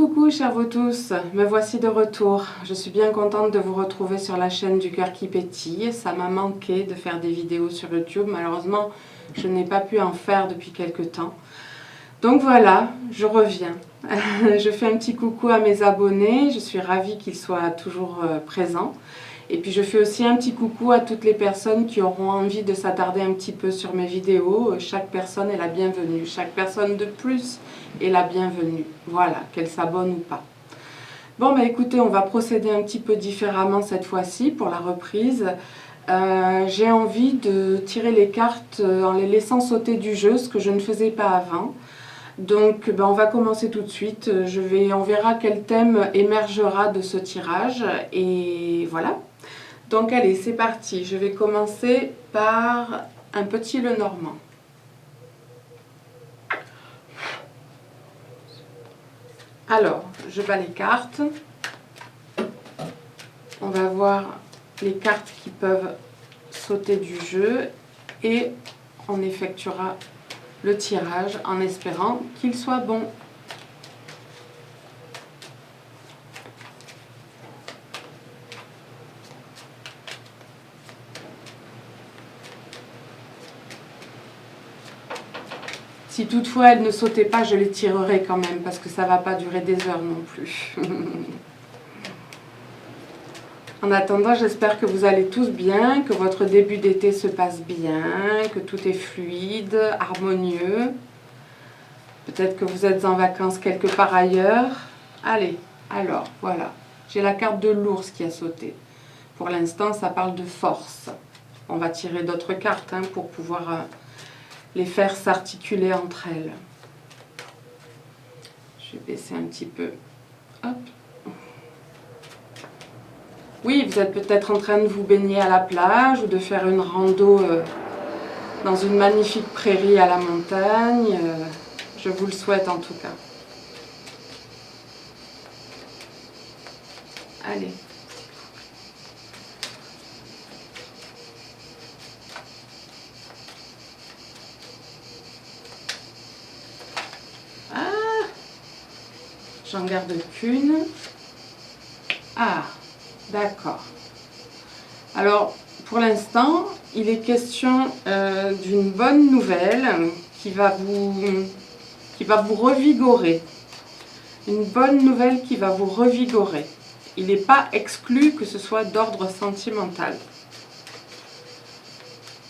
Coucou chers vous tous, me voici de retour. Je suis bien contente de vous retrouver sur la chaîne du cœur qui pétille. Ça m'a manqué de faire des vidéos sur YouTube. Malheureusement, je n'ai pas pu en faire depuis quelques temps. Donc voilà, je reviens. Je fais un petit coucou à mes abonnés. Je suis ravie qu'ils soient toujours présents. Et puis je fais aussi un petit coucou à toutes les personnes qui auront envie de s'attarder un petit peu sur mes vidéos. Chaque personne est la bienvenue. Chaque personne de plus est la bienvenue. Voilà, qu'elle s'abonne ou pas. Bon, bah écoutez, on va procéder un petit peu différemment cette fois-ci pour la reprise. J'ai envie de tirer les cartes en les laissant sauter du jeu, ce que je ne faisais pas avant. Donc ben, on va commencer tout de suite. On verra quel thème émergera de ce tirage. Et voilà. Donc allez, c'est parti. Je vais commencer par un petit Lenormand. Alors, je bats les cartes. On va voir les cartes qui peuvent sauter du jeu et on effectuera le tirage en espérant qu'il soit bon. Si toutefois elles ne sautaient pas, je les tirerai quand même parce que ça ne va pas durer des heures non plus. En attendant, j'espère que vous allez tous bien, que votre début d'été se passe bien, que tout est fluide, harmonieux. Peut-être que vous êtes en vacances quelque part ailleurs. Allez, alors, voilà. J'ai la carte de l'ours qui a sauté. Pour l'instant, ça parle de force. On va tirer d'autres cartes pour pouvoir les faire s'articuler entre elles. Je vais baisser un petit peu. Hop. Oui, vous êtes peut-être en train de vous baigner à la plage ou de faire une rando dans une magnifique prairie à la montagne. Je vous le souhaite en tout cas. Allez. Ah, j'en garde qu'une. Ah, d'accord. Alors, pour l'instant, il est question d'une bonne nouvelle qui va vous revigorer. Une bonne nouvelle qui va vous revigorer. Il n'est pas exclu que ce soit d'ordre sentimental.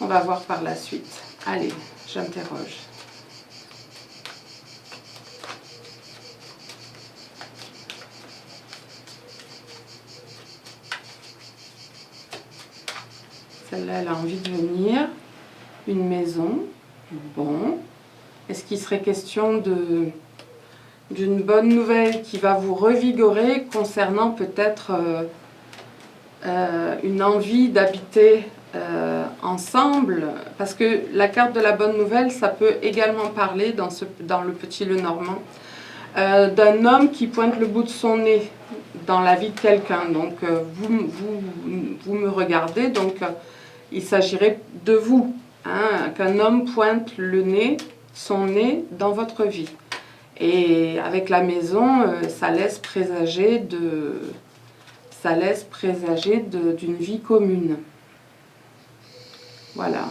On va voir par la suite. Allez, j'interroge. Celle-là, elle a envie de venir. Une maison. Bon. Est-ce qu'il serait question d'une bonne nouvelle qui va vous revigorer concernant peut-être une envie d'habiter ensemble? Parce que la carte de la bonne nouvelle, ça peut également parler dans le petit Lenormand d'un homme qui pointe le bout de son nez dans la vie de quelqu'un. Donc vous me regardez, donc il s'agirait de vous, qu'un homme pointe son nez dans votre vie. Et avec la maison, ça laisse présager d'une vie commune. Voilà.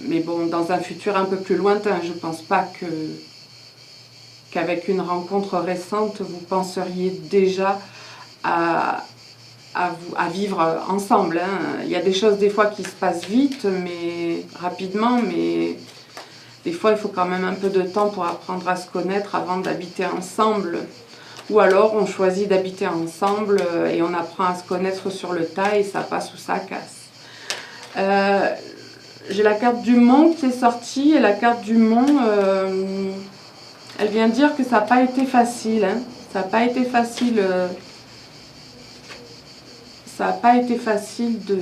Mais bon, dans un futur un peu plus lointain, je ne pense pas qu'avec une rencontre récente, vous penseriez déjà à vivre ensemble. Il y a des choses des fois qui se passent vite, mais rapidement, mais des fois il faut quand même un peu de temps pour apprendre à se connaître avant d'habiter ensemble. Ou alors on choisit d'habiter ensemble et on apprend à se connaître sur le tas et ça passe ou ça casse. J'ai la carte du Mont qui est sortie et la carte du Mont, elle vient dire que ça n'a pas été facile. Ça n'a pas été facile. Ça n'a pas été facile de...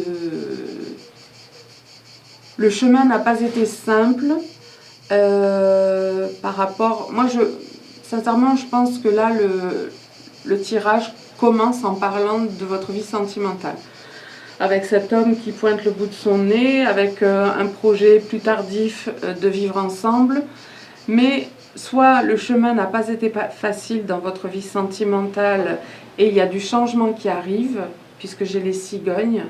Le chemin n'a pas été simple par rapport... Moi, sincèrement, je pense que là, le tirage commence en parlant de votre vie sentimentale. Avec cet homme qui pointe le bout de son nez, avec un projet plus tardif de vivre ensemble. Mais soit le chemin n'a pas été facile dans votre vie sentimentale et il y a du changement qui arrive, puisque j'ai les cigognes,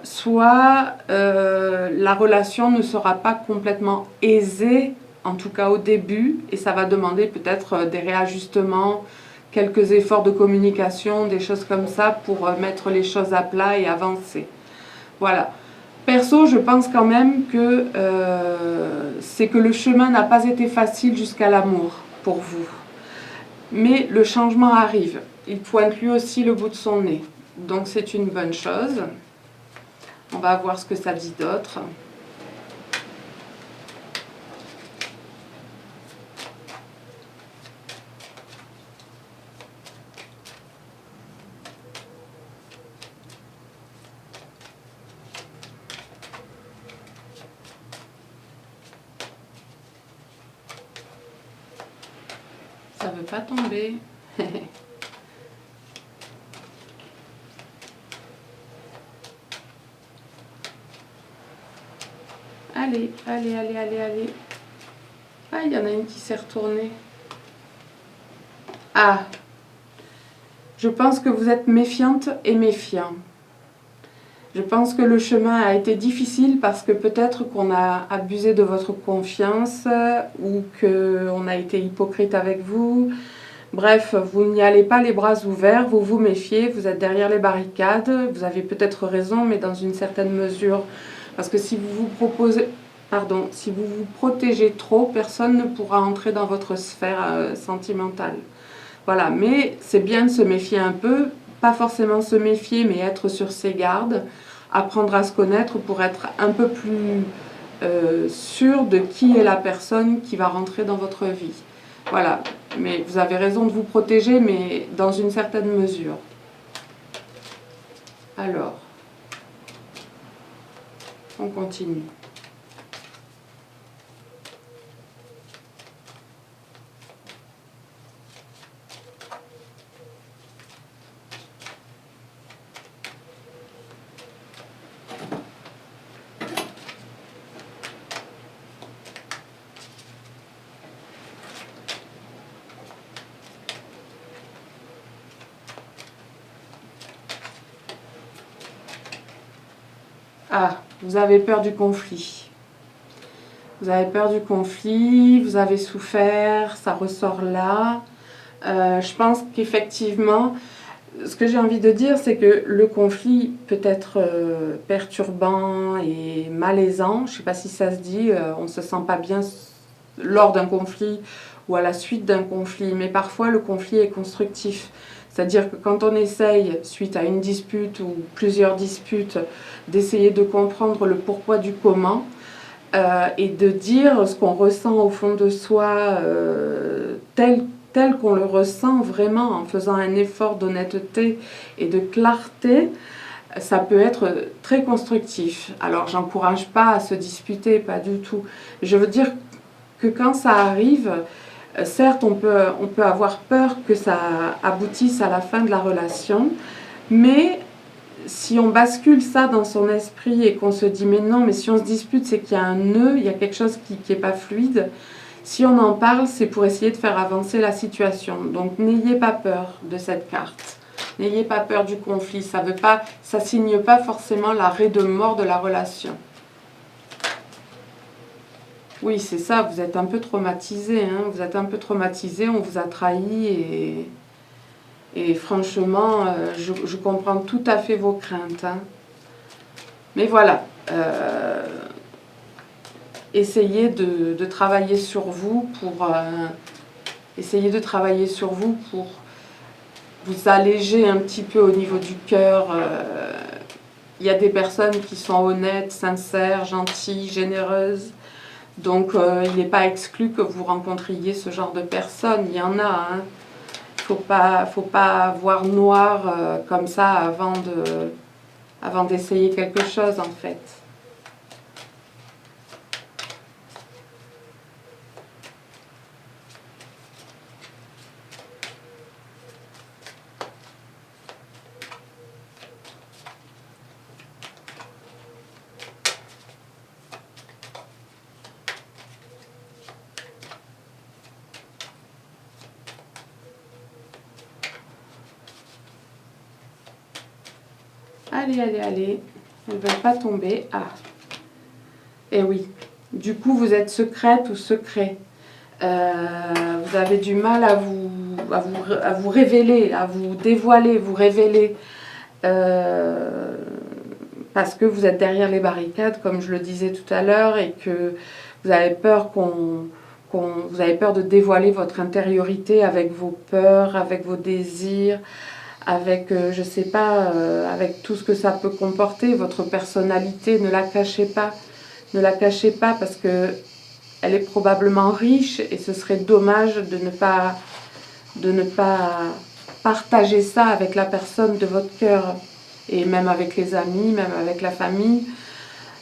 soit la relation ne sera pas complètement aisée, en tout cas au début, et ça va demander peut-être des réajustements, quelques efforts de communication, des choses comme ça pour mettre les choses à plat et avancer. Voilà. Perso, je pense quand même que c'est que le chemin n'a pas été facile jusqu'à l'amour pour vous. Mais le changement arrive. Il pointe lui aussi le bout de son nez. Donc c'est une bonne chose. On va voir ce que ça dit d'autre. Ça veut pas tomber. Allez, allez, allez, allez, allez. Ah, il y en a une qui s'est retournée. Ah, je pense que vous êtes méfiante et méfiant. Je pense que le chemin a été difficile parce que peut-être qu'on a abusé de votre confiance ou qu'on a été hypocrite avec vous. Bref, vous n'y allez pas les bras ouverts, vous vous méfiez, vous êtes derrière les barricades. Vous avez peut-être raison, mais dans une certaine mesure. Parce que si vous si vous vous protégez trop, personne ne pourra entrer dans votre sphère sentimentale. Voilà, mais c'est bien de se méfier un peu, pas forcément se méfier, mais être sur ses gardes, apprendre à se connaître pour être un peu plus sûr de qui est la personne qui va rentrer dans votre vie. Voilà, mais vous avez raison de vous protéger, mais dans une certaine mesure. Alors, on continue. Ah, vous avez peur du conflit. Vous avez peur du conflit, vous avez souffert, ça ressort là. Je pense qu'effectivement, ce que j'ai envie de dire, c'est que le conflit peut être perturbant et malaisant. Je ne sais pas si ça se dit, on ne se sent pas bien lors d'un conflit ou à la suite d'un conflit. Mais parfois, le conflit est constructif. C'est-à-dire que quand on essaye, suite à une dispute ou plusieurs disputes, d'essayer de comprendre le pourquoi du comment, et de dire ce qu'on ressent au fond de soi tel qu'on le ressent vraiment en faisant un effort d'honnêteté et de clarté, ça peut être très constructif. Alors j'encourage pas à se disputer, pas du tout. Je veux dire que quand ça arrive, certes on peut avoir peur que ça aboutisse à la fin de la relation, mais si on bascule ça dans son esprit et qu'on se dit mais non, mais si on se dispute, c'est qu'il y a un nœud, il y a quelque chose qui n'est pas fluide. Si on en parle, c'est pour essayer de faire avancer la situation. Donc n'ayez pas peur de cette carte. N'ayez pas peur du conflit. Ça signe pas forcément l'arrêt de mort de la relation. Oui, c'est ça, vous êtes un peu traumatisé. Hein, vous êtes un peu traumatisé, on vous a trahi et franchement, je comprends tout à fait vos craintes. Hein. Mais voilà, essayez de travailler sur vous pour vous alléger un petit peu au niveau du cœur. Il y a des personnes qui sont honnêtes, sincères, gentilles, généreuses. Donc il n'est pas exclu que vous rencontriez ce genre de personnes. Il y en a. Hein. Faut pas voir noir comme ça avant d'essayer quelque chose en fait. Allez, allez, allez. Elles ne veulent pas tomber. Ah. Et oui. Du coup, vous êtes secrète ou secret. Vous avez du mal à vous révéler, à vous dévoiler, vous révéler. Parce que vous êtes derrière les barricades, comme je le disais tout à l'heure, et que vous avez peur vous avez peur de dévoiler votre intériorité avec vos peurs, avec vos désirs, avec, je sais pas, avec tout ce que ça peut comporter, votre personnalité. Ne la cachez pas. Ne la cachez pas parce que elle est probablement riche et ce serait dommage de ne pas partager ça avec la personne de votre cœur et même avec les amis, même avec la famille.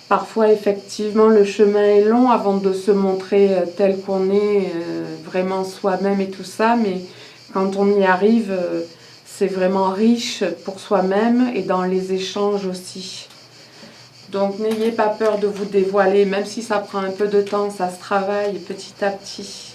Parfois, effectivement, le chemin est long avant de se montrer tel qu'on est, vraiment soi-même et tout ça, mais quand on y arrive, c'est vraiment riche pour soi-même et dans les échanges aussi. Donc n'ayez pas peur de vous dévoiler, même si ça prend un peu de temps, ça se travaille petit à petit.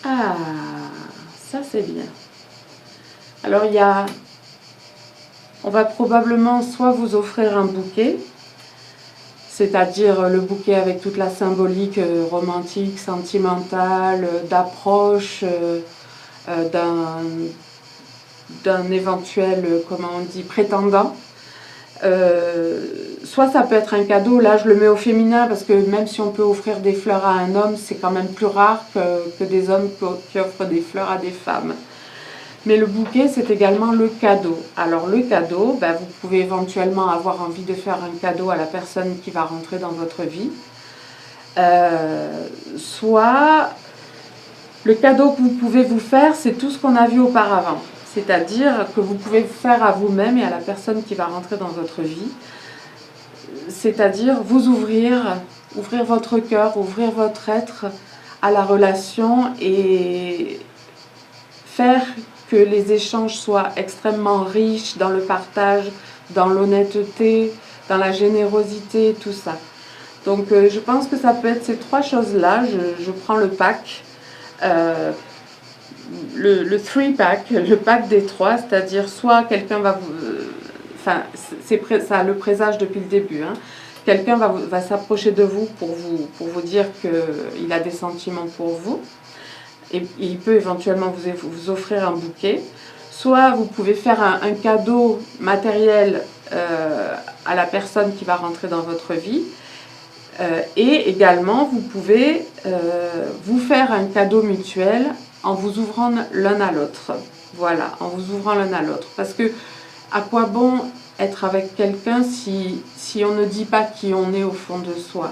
Ah, ça c'est bien. Alors on va probablement soit vous offrir un bouquet, c'est-à-dire le bouquet avec toute la symbolique romantique, sentimentale, d'approche d'un éventuel, comment on dit, prétendant. Soit ça peut être un cadeau, là je le mets au féminin parce que même si on peut offrir des fleurs à un homme, c'est quand même plus rare que des hommes qui offrent des fleurs à des femmes. Mais le bouquet, c'est également le cadeau. Alors le cadeau, ben, vous pouvez éventuellement avoir envie de faire un cadeau à la personne qui va rentrer dans votre vie. Soit le cadeau que vous pouvez vous faire, c'est tout ce qu'on a vu auparavant. C'est-à-dire que vous pouvez faire à vous-même et à la personne qui va rentrer dans votre vie. C'est-à-dire vous ouvrir votre cœur, ouvrir votre être à la relation et faire que les échanges soient extrêmement riches dans le partage, dans l'honnêteté, dans la générosité, tout ça. Donc je pense que ça peut être ces trois choses-là. Je prends le pack, le 3-pack, le pack des trois, c'est-à-dire soit quelqu'un va vous... Enfin, ça a le présage depuis le début, hein. Quelqu'un va s'approcher de vous pour vous dire qu'il a des sentiments pour vous. Et il peut éventuellement vous offrir un bouquet. Soit vous pouvez faire un cadeau matériel à la personne qui va rentrer dans votre vie. Et également, vous pouvez vous faire un cadeau mutuel en vous ouvrant l'un à l'autre. Voilà, en vous ouvrant l'un à l'autre. Parce que à quoi bon être avec quelqu'un si on ne dit pas qui on est au fond de soi?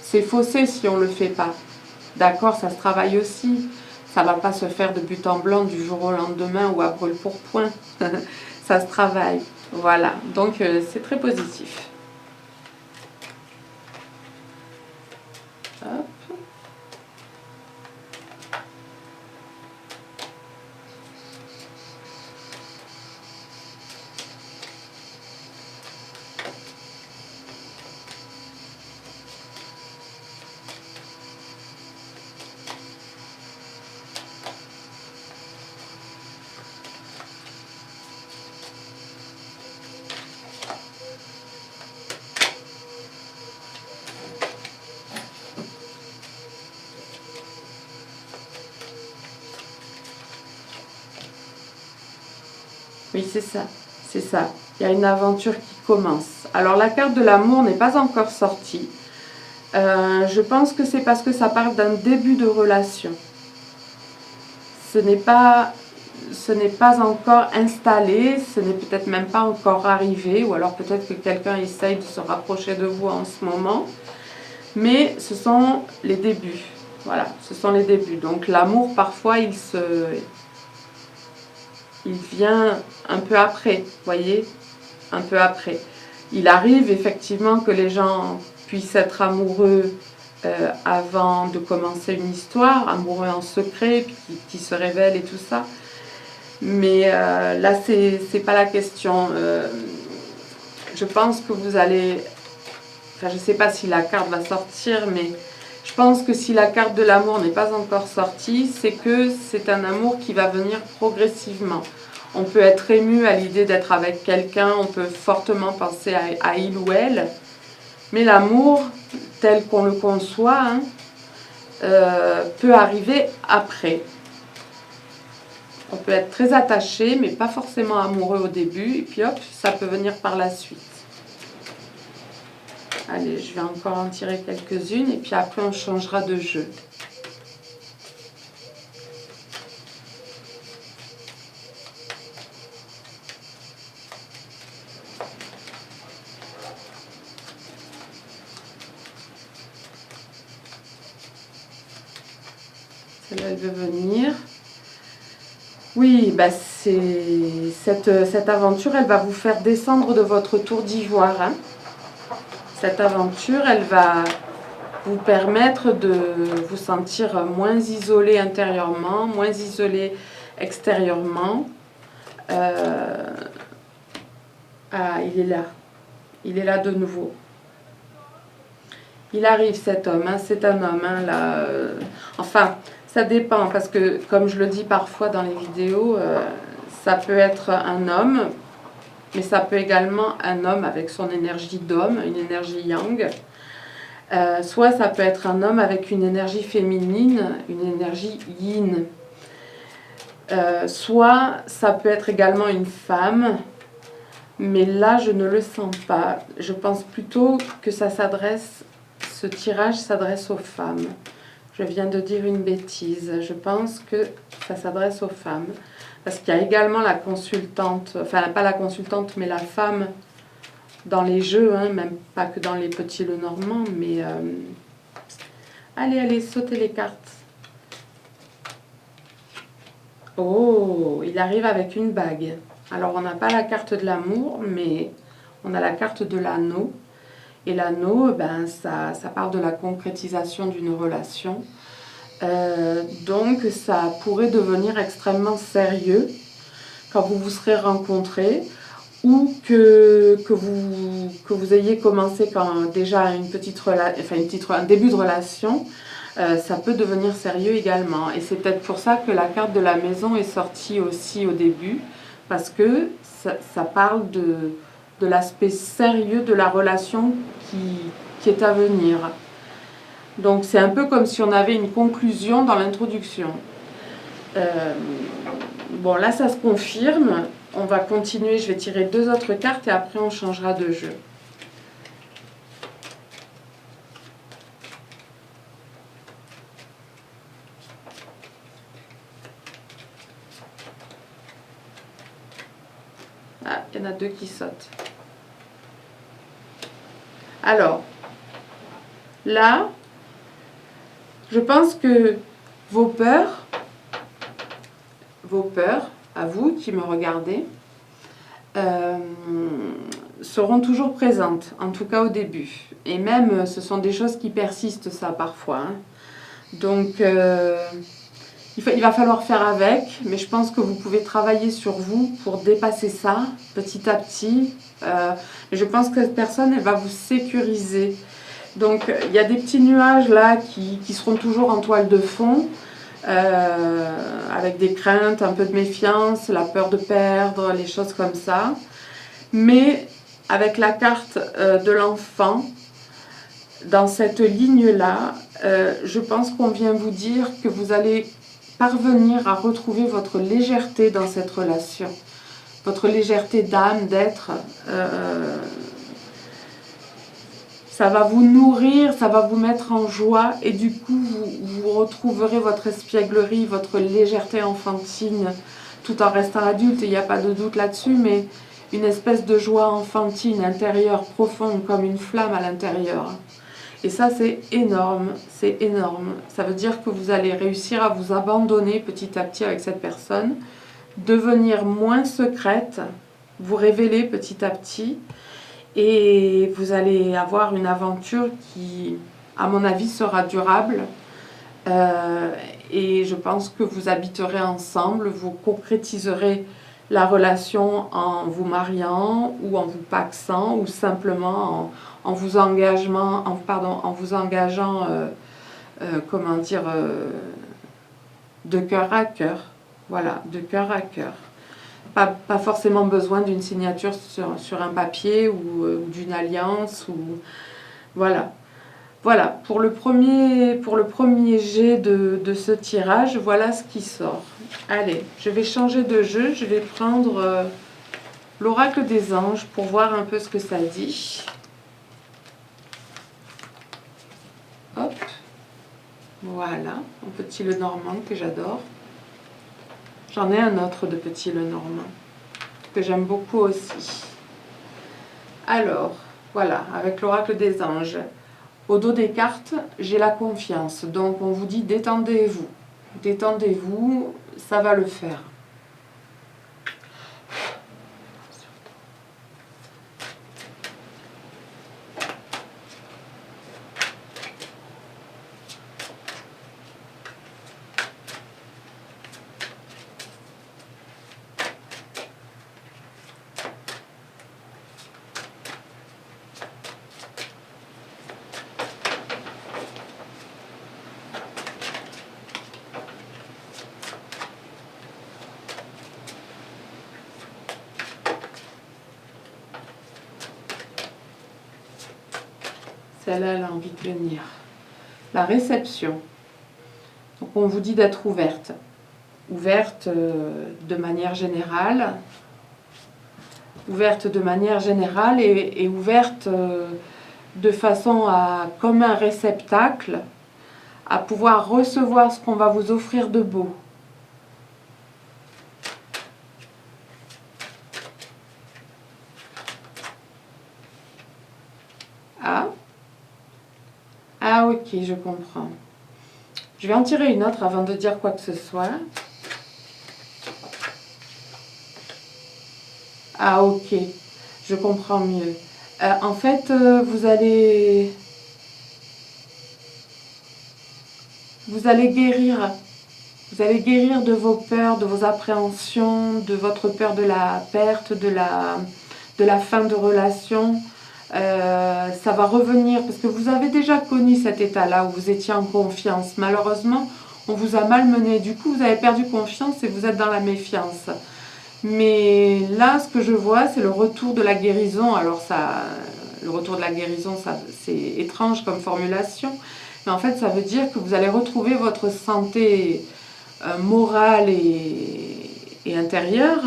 C'est faussé si on ne le fait pas. D'accord, ça se travaille aussi. Ça ne va pas se faire de but en blanc du jour au lendemain ou à brûle-pourpoint. Ça se travaille. Voilà, donc c'est très positif. Hop. Oui, c'est ça, c'est ça. Il y a une aventure qui commence. Alors la carte de l'amour n'est pas encore sortie. Je pense que c'est parce que ça parle d'un début de relation. Ce n'est pas encore installé, ce n'est peut-être même pas encore arrivé, ou alors peut-être que quelqu'un essaye de se rapprocher de vous en ce moment. Mais ce sont les débuts. Voilà, ce sont les débuts. Donc l'amour, parfois, il il vient un peu après, vous voyez, un peu après. Il arrive effectivement que les gens puissent être amoureux avant de commencer une histoire, amoureux en secret, puis qui se révèlent et tout ça. Mais là, c'est pas la question. Je pense que vous allez... Enfin, je ne sais pas si la carte va sortir, mais je pense que si la carte de l'amour n'est pas encore sortie, c'est que c'est un amour qui va venir progressivement. On peut être ému à l'idée d'être avec quelqu'un, on peut fortement penser à il ou elle, mais l'amour, tel qu'on le conçoit, hein, peut arriver après. On peut être très attaché, mais pas forcément amoureux au début, et puis hop, ça peut venir par la suite. Allez, je vais encore en tirer quelques-unes, et puis après on changera de jeu. Celle-là, elle veut venir. Oui, bah cette aventure, elle va vous faire descendre de votre tour d'ivoire. Hein. Cette aventure, elle va vous permettre de vous sentir moins isolé intérieurement, moins isolé extérieurement. Ah, il est là. Il est là de nouveau. Il arrive cet homme, hein, c'est un homme, hein, là. Enfin, ça dépend, parce que comme je le dis parfois dans les vidéos, ça peut être un homme, mais ça peut également un homme avec son énergie d'homme, une énergie yang. Soit ça peut être un homme avec une énergie féminine, une énergie yin. Soit ça peut être également une femme, mais là je ne le sens pas. Je pense plutôt que ça s'adresse, ce tirage s'adresse aux femmes. Je viens de dire une bêtise. Je pense que ça s'adresse aux femmes. Parce qu'il y a également la consultante, enfin pas la consultante, mais la femme dans les jeux, hein, même pas que dans les petits Lenormand, mais... Allez, sautez les cartes. Oh, il arrive avec une bague. Alors, on n'a pas la carte de l'amour, mais on a la carte de l'anneau. Et l'anneau, ben, ça parle de la concrétisation d'une relation. Donc, ça pourrait devenir extrêmement sérieux quand vous vous serez rencontrés ou que vous ayez commencé déjà un début de relation. Ça peut devenir sérieux également. Et c'est peut-être pour ça que la carte de la maison est sortie aussi au début, parce que ça parle de l'aspect sérieux de la relation qui est à venir. Donc c'est un peu comme si on avait une conclusion dans l'introduction. Bon, là ça se confirme. On va continuer, je vais tirer 2 autres cartes et après on changera de jeu. Ah, il y en a 2 qui sautent. Alors, là, je pense que vos peurs, à vous qui me regardez, seront toujours présentes, en tout cas au début. Et même, ce sont des choses qui persistent, ça, parfois. Hein. Donc, il va falloir faire avec, mais je pense que vous pouvez travailler sur vous pour dépasser ça, petit à petit. Je pense que cette personne, elle va vous sécuriser. Donc, il y a des petits nuages, là, qui seront toujours en toile de fond, avec des craintes, un peu de méfiance, la peur de perdre, les choses comme ça. Mais avec la carte de l'enfant, dans cette ligne-là, je pense qu'on vient vous dire que vous allez parvenir à retrouver votre légèreté dans cette relation. Votre légèreté d'âme, d'être. Ça va vous nourrir, ça va vous mettre en joie et du coup, vous retrouverez votre espièglerie, votre légèreté enfantine, tout en restant adulte, il n'y a pas de doute là-dessus, mais une espèce de joie enfantine, intérieure, profonde, comme une flamme à l'intérieur. Et ça, c'est énorme, c'est énorme. Ça veut dire que vous allez réussir à vous abandonner petit à petit avec cette personne, devenir moins secrète, vous révéler petit à petit, et vous allez avoir une aventure qui, à mon avis, sera durable. Et je pense que vous habiterez ensemble, vous concrétiserez la relation en vous mariant ou en vous pacsant ou simplement en vous engageant, comment dire, de cœur à cœur. Voilà, de cœur à cœur. Pas forcément besoin d'une signature sur un papier ou d'une alliance. Voilà. Voilà, pour le premier jet de ce tirage, voilà ce qui sort. Allez, je vais changer de jeu, je vais prendre l'oracle des anges pour voir un peu ce que ça dit. Hop, voilà, un petit Lenormand que j'adore. J'en ai un autre de petit Lenormand que j'aime beaucoup aussi. Alors, voilà, avec l'oracle des anges. Au dos des cartes, j'ai la confiance. Donc on vous dit détendez-vous. Détendez-vous, ça va le faire. Celle-là, elle a envie de venir. La réception. Donc on vous dit d'être ouverte. Ouverte de manière générale. Ouverte de manière générale et ouverte de façon à, comme un réceptacle, à pouvoir recevoir ce qu'on va vous offrir de beau. Ah ok, je comprends. Je vais en tirer une autre avant de dire quoi que ce soit. Ah ok, je comprends mieux. En fait, vous allez guérir. Vous allez guérir de vos peurs, de vos appréhensions, de votre peur de la perte, de la fin de relation. Ça va revenir parce que vous avez déjà connu cet état-là où vous étiez en confiance. Malheureusement, on vous a malmené. Du coup, vous avez perdu confiance et vous êtes dans la méfiance. Mais là, ce que je vois, c'est le retour de la guérison. Alors, le retour de la guérison, c'est étrange comme formulation. Mais en fait, ça veut dire que vous allez retrouver votre santé morale et intérieure,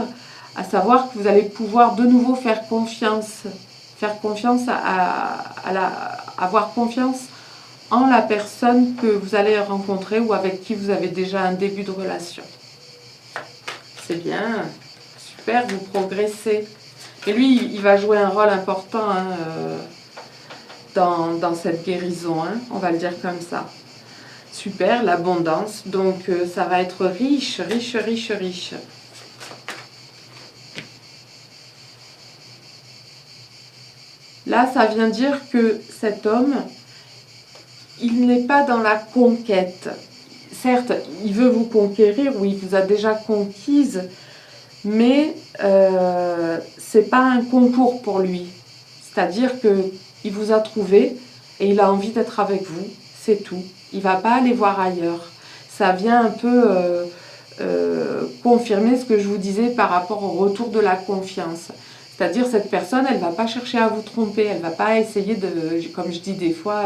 à savoir que vous allez pouvoir de nouveau faire confiance avoir confiance en la personne que vous allez rencontrer ou avec qui vous avez déjà un début de relation. C'est bien, super, vous progressez. Et lui, il va jouer un rôle important dans cette guérison, hein, on va le dire comme ça. Super, l'abondance, donc ça va être riche, riche, riche, riche. Là, ça vient dire que cet homme, il n'est pas dans la conquête. Certes, il veut vous conquérir ou il vous a déjà conquise, mais c'est pas un concours pour lui. C'est-à-dire qu'il vous a trouvé et il a envie d'être avec vous, c'est tout. Il va pas aller voir ailleurs. Ça vient un peu confirmer ce que je vous disais par rapport au retour de la confiance. C'est-à-dire cette personne, elle ne va pas chercher à vous tromper, elle ne va pas essayer de, comme je dis des fois,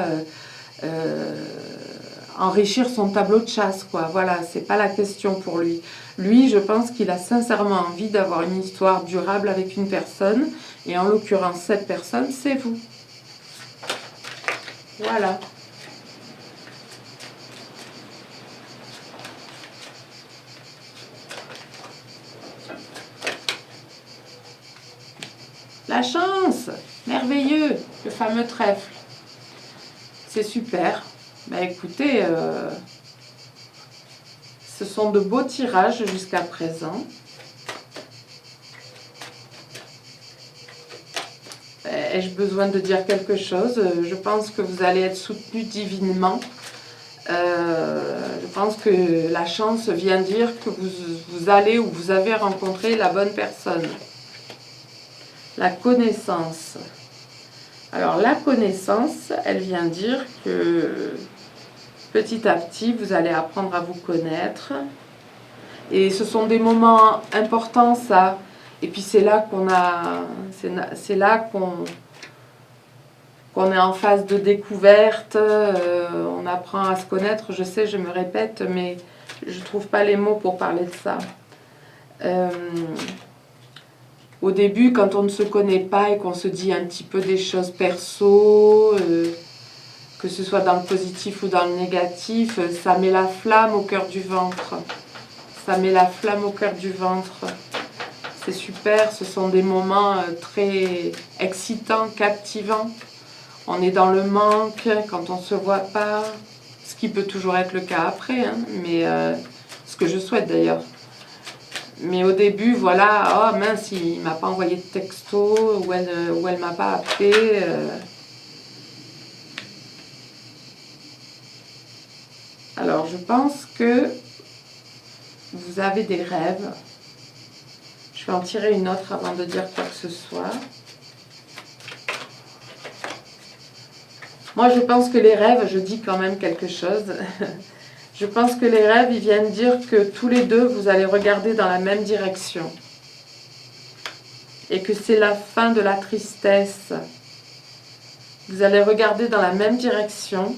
enrichir son tableau de chasse, quoi. Voilà, c'est pas la question pour lui. Lui, je pense qu'il a sincèrement envie d'avoir une histoire durable avec une personne, et en l'occurrence, cette personne, c'est vous. Voilà. La chance, merveilleux, le fameux trèfle. C'est super. Bah écoutez, ce sont de beaux tirages jusqu'à présent. ai-je besoin de dire quelque chose? Je pense que vous allez être soutenu divinement. Je pense que la chance vient dire que vous allez ou vous avez rencontré la bonne personne. La connaissance. Alors la connaissance, elle vient dire que petit à petit, vous allez apprendre à vous connaître. Et ce sont des moments importants, ça. Et puis c'est là qu'on est en phase de découverte, on apprend à se connaître. Je sais, je me répète, mais je ne trouve pas les mots pour parler de ça. Au début, quand on ne se connaît pas et qu'on se dit un petit peu des choses perso, que ce soit dans le positif ou dans le négatif, ça met la flamme au cœur du ventre. Ça met la flamme au cœur du ventre. C'est super, ce sont des moments très excitants, captivants. On est dans le manque quand on ne se voit pas, ce qui peut toujours être le cas après, hein, mais ce que je souhaite d'ailleurs. Mais au début, voilà, oh mince, il ne m'a pas envoyé de texto, ou elle ne m'a pas appelé. Alors, je pense que vous avez des rêves. Je vais en tirer une autre avant de dire quoi que ce soit. Moi, je pense que les rêves, je dis quand même quelque chose. Je pense que les rêves, ils viennent dire que tous les deux, vous allez regarder dans la même direction. Et que c'est la fin de la tristesse. Vous allez regarder dans la même direction.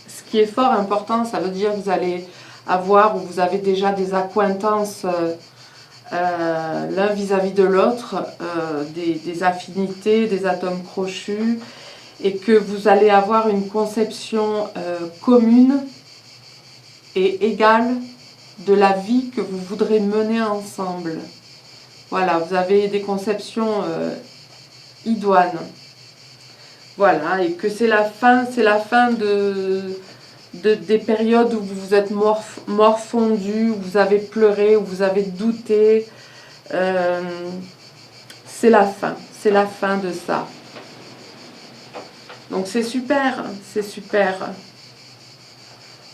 Ce qui est fort important, ça veut dire que vous allez avoir, ou vous avez déjà des accointances l'un vis-à-vis de l'autre, des affinités, des atomes crochus, et que vous allez avoir une conception commune et égale de la vie que vous voudrez mener ensemble. Voilà, vous avez des conceptions idoines. Voilà, et que c'est la fin des périodes où vous vous êtes morfondus, où vous avez pleuré, où vous avez douté. C'est la fin de ça. Donc c'est super, c'est super.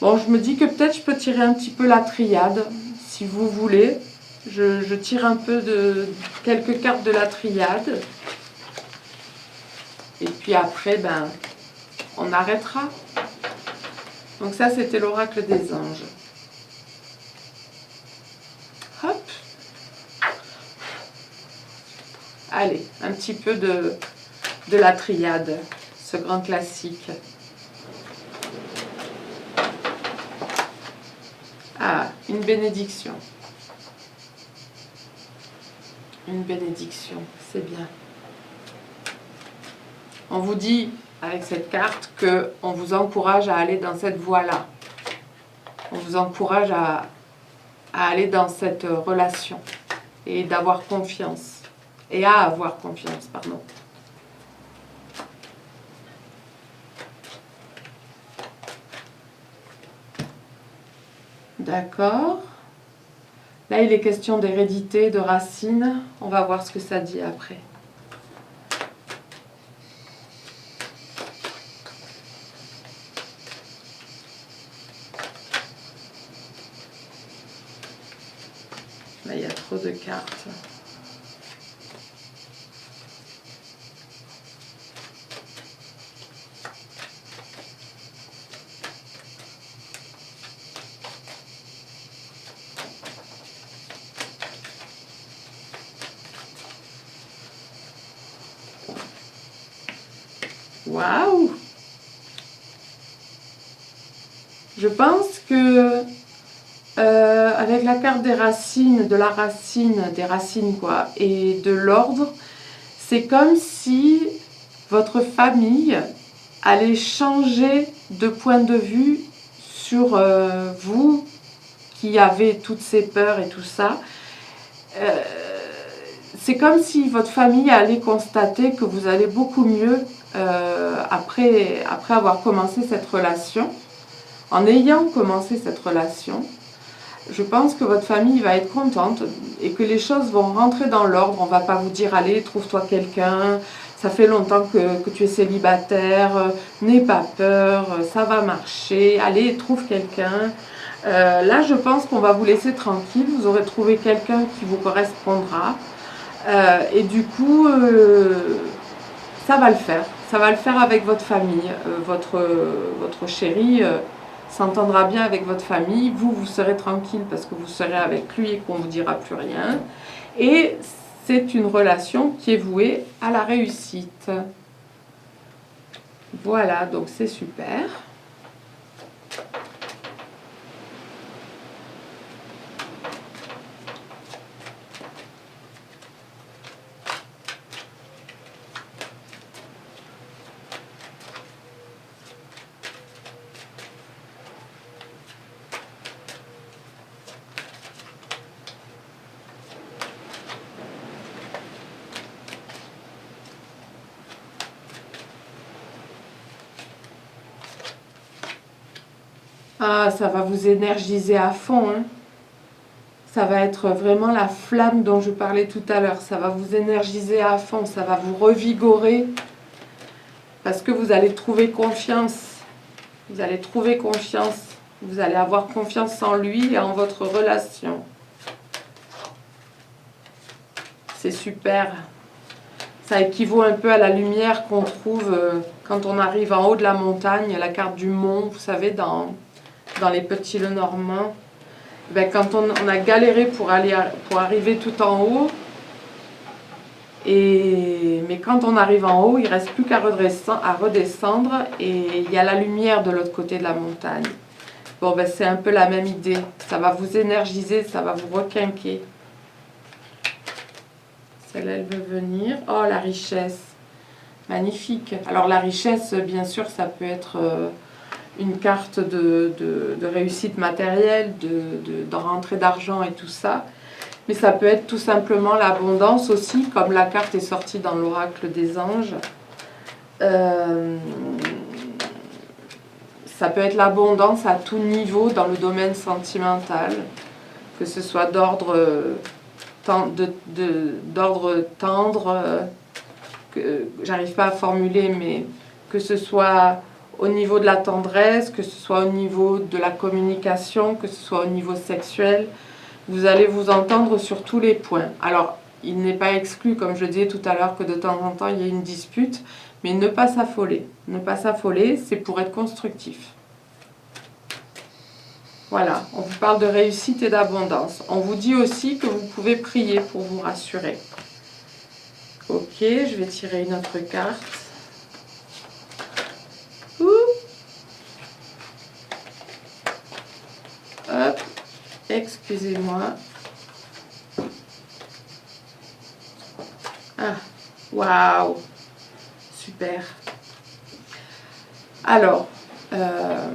Bon, je me dis que peut-être je peux tirer un petit peu la triade, si vous voulez. Je tire un peu de quelques cartes de la triade. Et puis après, ben, on arrêtera. Donc ça, c'était l'oracle des anges. Hop. Allez, un petit peu de la triade, ce grand classique. Ah, une bénédiction. Une bénédiction, c'est bien. On vous dit avec cette carte qu'on vous encourage à aller dans cette voie-là. On vous encourage à aller dans cette relation et d'avoir confiance. Et à avoir confiance, pardon. D'accord. Là, il est question d'hérédité, de racines. On va voir ce que ça dit après. Là, il y a trop de cartes. Waouh! Je pense que avec la carte des racines, des racines quoi, et de l'ordre, c'est comme si votre famille allait changer de point de vue sur vous qui avez toutes ces peurs et tout ça. C'est comme si votre famille allait constater que vous allez beaucoup mieux après avoir commencé cette relation, en ayant commencé cette relation. Je pense que votre famille va être contente et que les choses vont rentrer dans l'ordre. On ne va pas vous dire, allez, trouve-toi quelqu'un, ça fait longtemps que tu es célibataire, n'aie pas peur, ça va marcher, allez, trouve quelqu'un. Là, je pense qu'on va vous laisser tranquille, vous aurez trouvé quelqu'un qui vous correspondra. Et du coup, ça va le faire. Ça va le faire avec votre famille. Votre chéri s'entendra bien avec votre famille. Vous serez tranquille parce que vous serez avec lui et qu'on ne vous dira plus rien. Et c'est une relation qui est vouée à la réussite. Voilà, donc c'est super. Ah, ça va vous énergiser à fond, hein. Ça va être vraiment la flamme dont je parlais tout à l'heure. Ça va vous énergiser à fond, ça va vous revigorer. Parce que vous allez trouver confiance. Vous allez trouver confiance. Vous allez avoir confiance en lui et en votre relation. C'est super. Ça équivaut un peu à la lumière qu'on trouve quand on arrive en haut de la montagne, la carte du mont, vous savez, dans les petits Lenormand. Ben, quand on a galéré pour arriver tout en haut, mais quand on arrive en haut, il ne reste plus qu'à redescendre et il y a la lumière de l'autre côté de la montagne. Bon, ben, c'est un peu la même idée. Ça va vous énergiser, ça va vous requinquer. Celle-là, elle veut venir. Oh, la richesse. Magnifique. Alors, la richesse, bien sûr, ça peut être une carte de réussite matérielle, de rentrée d'argent et tout ça. Mais ça peut être tout simplement l'abondance aussi, comme la carte est sortie dans l'oracle des anges. Ça peut être l'abondance à tout niveau dans le domaine sentimental, que ce soit d'ordre tendre, que j'arrive pas à formuler, mais que ce soit au niveau de la tendresse, que ce soit au niveau de la communication, que ce soit au niveau sexuel. Vous allez vous entendre sur tous les points. Alors, il n'est pas exclu, comme je disais tout à l'heure, que de temps en temps, il y ait une dispute, mais ne pas s'affoler. Ne pas s'affoler, c'est pour être constructif. Voilà, on vous parle de réussite et d'abondance. On vous dit aussi que vous pouvez prier pour vous rassurer. Ok, je vais tirer une autre carte. Ouh. Hop, excusez-moi. Ah, waouh, super. Alors, là,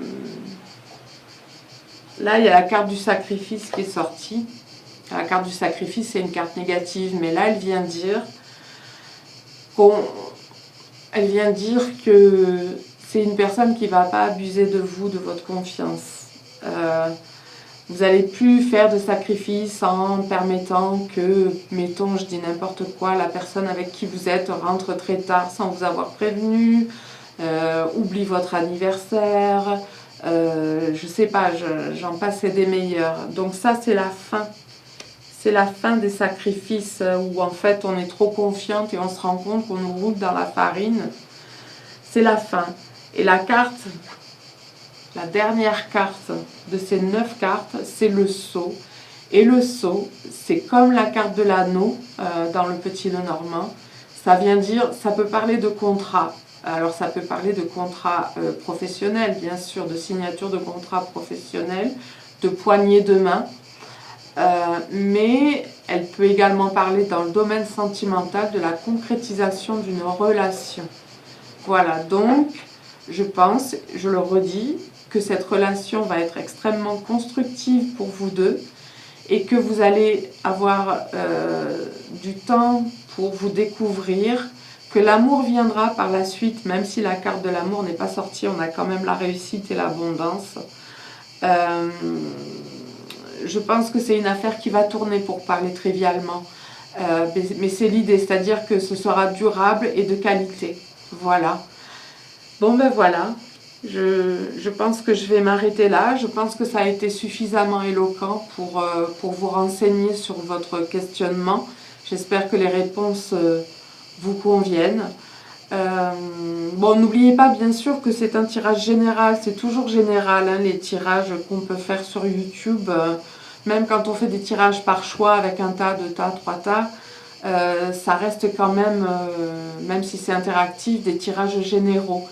il y a la carte du sacrifice qui est sortie. La carte du sacrifice, c'est une carte négative, mais là, elle vient dire que c'est une personne qui ne va pas abuser de vous, de votre confiance. Vous n'allez plus faire de sacrifice en permettant que, mettons, je dis n'importe quoi, la personne avec qui vous êtes rentre très tard sans vous avoir prévenu, oublie votre anniversaire, je sais pas, j'en passe et des meilleurs. Donc ça, c'est la fin. C'est la fin des sacrifices où en fait on est trop confiante et on se rend compte qu'on nous roule dans la farine. C'est la fin. Et la carte, la dernière carte de ces 9 cartes, c'est le sceau. Et le sceau, c'est comme la carte de l'anneau dans le petit Lenormand. Ça vient dire, ça peut parler de contrat. Alors ça peut parler de contrat professionnel, bien sûr, de signature de contrat professionnel, de poignée de main. Mais elle peut également parler dans le domaine sentimental de la concrétisation d'une relation. Voilà, donc je pense, je le redis, que cette relation va être extrêmement constructive pour vous deux et que vous allez avoir du temps pour vous découvrir, que l'amour viendra par la suite, même si la carte de l'amour n'est pas sortie, on a quand même la réussite et l'abondance. je pense que c'est une affaire qui va tourner pour parler trivialement. Mais c'est l'idée, c'est-à-dire que ce sera durable et de qualité. Voilà. Bon ben voilà, je pense que je vais m'arrêter là. Je pense que ça a été suffisamment éloquent pour vous renseigner sur votre questionnement. J'espère que les réponses vous conviennent. Bon, n'oubliez pas bien sûr que c'est un tirage général, c'est toujours général, hein, les tirages qu'on peut faire sur YouTube. Même quand on fait des tirages par choix avec un tas, deux tas, trois tas, ça reste quand même, même si c'est interactif, des tirages généraux.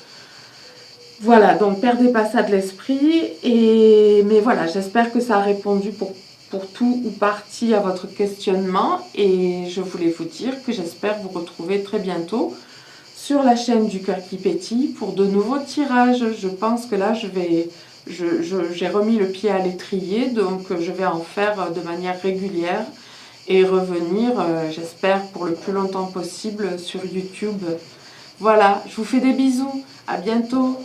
Voilà, donc perdez pas ça de l'esprit. Mais voilà, j'espère que ça a répondu pour tout ou partie à votre questionnement. Et je voulais vous dire que j'espère vous retrouver très bientôt sur la chaîne du Cœur qui pétille pour de nouveaux tirages. Je pense que là, j'ai remis le pied à l'étrier, donc je vais en faire de manière régulière et revenir, j'espère, pour le plus longtemps possible sur YouTube. Voilà, je vous fais des bisous, à bientôt.